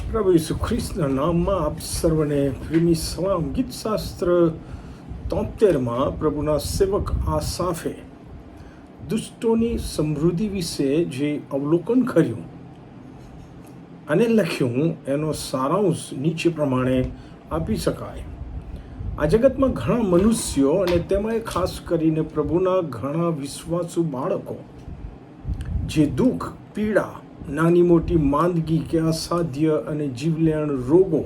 પ્રભુ ઈસુ ખ્રિસ્તના નામમાં આપ સર્વને પ્રેમી સલામ. ગીતશાસ્ત્ર 73માં પ્રભુના સેવક આસાફે દુષ્ટોની સમૃદ્ધિ વિશે જે અવલોકન કર્યું અને લખ્યું એનો સારાંશ નીચે પ્રમાણે આપી શકાય. આ જગતમાં ઘણા મનુષ્યો અને તેમાં ખાસ કરીને પ્રભુના ઘણા વિશ્વાસુ બાળકો જે દુઃખ, પીડા, નાની મોટી માંદગી કે અસાધ્ય અને જીવલેણ રોગો,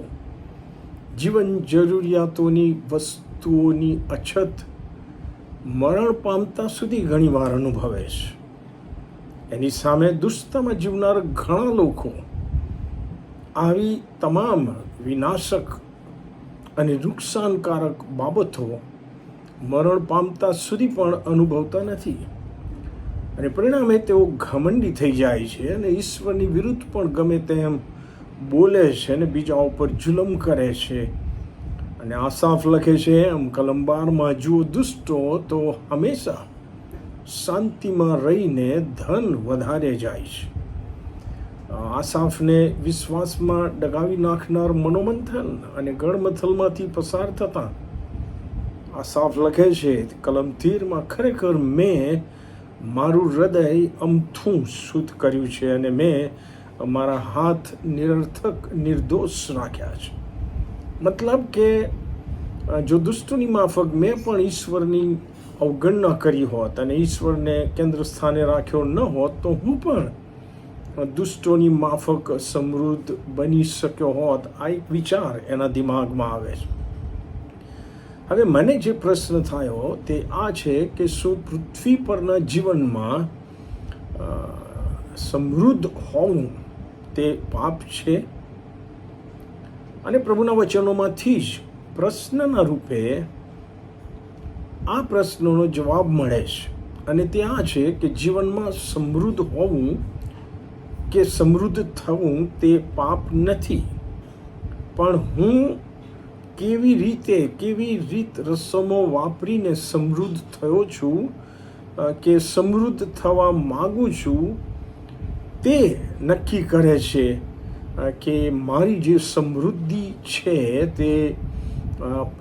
જીવન જરૂરિયાતોની વસ્તુઓની અછત, મરણ પામતા સુધી ઘણીવાર અનુભવે છે. એની સામે દુષ્ટતામાં જીવનાર ઘણા લોકો આવી તમામ વિનાશક અને નુકસાનકારક બાબતો મરણ પામતા સુધી પણ અનુભવતા નથી અને પરિણામે તેઓ ઘમંડી થઈ જાય છે અને ઈશ્વરની વિરુદ્ધ પણ ગમે તેમ બોલે છે અને બીજા ઉપર જુલમ કરે છે. અને આસાફ લખે છે એમ કલમ 12માં, જુઓ દુષ્ટો તો હંમેશા શાંતિમાં રહીને ધન વધારે જાય છે. આસાફને વિશ્વાસમાં ડગાવી નાખનાર મનોમંથન અને ગળમથલમાંથી પસાર થતા આસાફ લખે છે કલમ 13માં, ખરેખર મેં મારું હૃદય અમથું શુદ્ધ કર્યું છે અને મેં મારા હાથ નિરર્થક નિર્દોષ રાખ્યા છે. મતલબ કે જો દુષ્ટોની માફક મેં પણ ઈશ્વરની અવગણના કરી હોત અને ઈશ્વરને કેન્દ્ર સ્થાને રાખ્યો ન હોત તો હું પણ દુષ્ટોની માફક સમૃદ્ધ બની શક્યો હોત. આ એક વિચાર એના દિમાગમાં આવે છે. હવે મને જે પ્રશ્ન થયો તે આ છે કે શું પૃથ્વી પરના જીવનમાં સમૃદ્ધ હોવું તે પાપ છે? અને પ્રભુના વચનોમાંથી જ પ્રશ્નના રૂપે આ પ્રશ્નનો જવાબ મળે છે અને તે આ છે કે જીવનમાં સમૃદ્ધ હોવું કે સમૃદ્ધ થવું તે પાપ નથી, પણ હું કેવી રીત રસમો વાપરીને સમૃદ્ધ થયો છું કે સમૃદ્ધ થવા માગું છું તે નક્કી કરે છે કે મારી જે સમૃદ્ધિ છે તે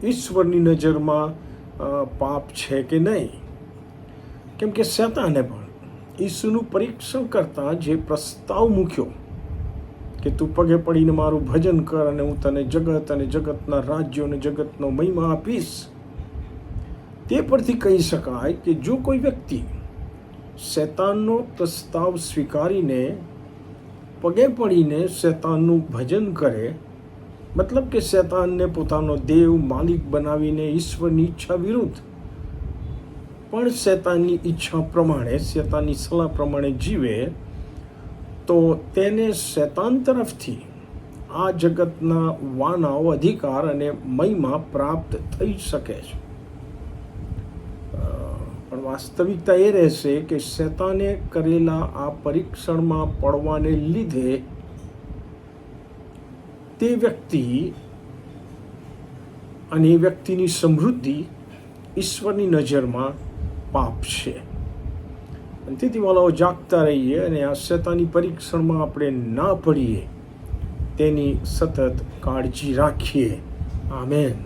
ઈશ્વરની નજરમાં પાપ છે કે નહીં. કેમ કે શેતાને પણ ઈસુનું પરીક્ષણ કરતા જે પ્રસ્તાવ મૂક્યો કે તું પગે પડીને મારું ભજન કર અને હું તને જગત અને જગતના રાજ્યો અને જગતનો મહિમા આપીશ, તે પરથી કહી શકાય કે જો કોઈ વ્યક્તિ શેતાનનો પ્રસ્તાવ સ્વીકારીને પગે પડીને શેતાનનું ભજન કરે, મતલબ કે શેતાનને પોતાનો દેવ માલિક બનાવીને ઈશ્વરની ઈચ્છા વિરુદ્ધ પણ શેતાનની ઈચ્છા પ્રમાણે, શેતાનની સલાહ પ્રમાણે જીવે, તો તેને શેતાન તરફથી આ જગતના વાનાઓ, અધિકાર અને મહિમા પ્રાપ્ત થઈ શકે છે. પણ વાસ્તવિકતા એ રહેશે કે શેતાને કરેલા આ પરીક્ષણમાં પડવાને લીધે તે વ્યક્તિ અને એ વ્યક્તિની સમૃદ્ધિ ઈશ્વરની નજરમાં પાપ છે. તેથી વાલાઓ જાગતા રહીએ અને આ શેતાની પરીક્ષણમાં આપણે ના પડીએ તેની સતત કાળજી રાખીએ. આમેન.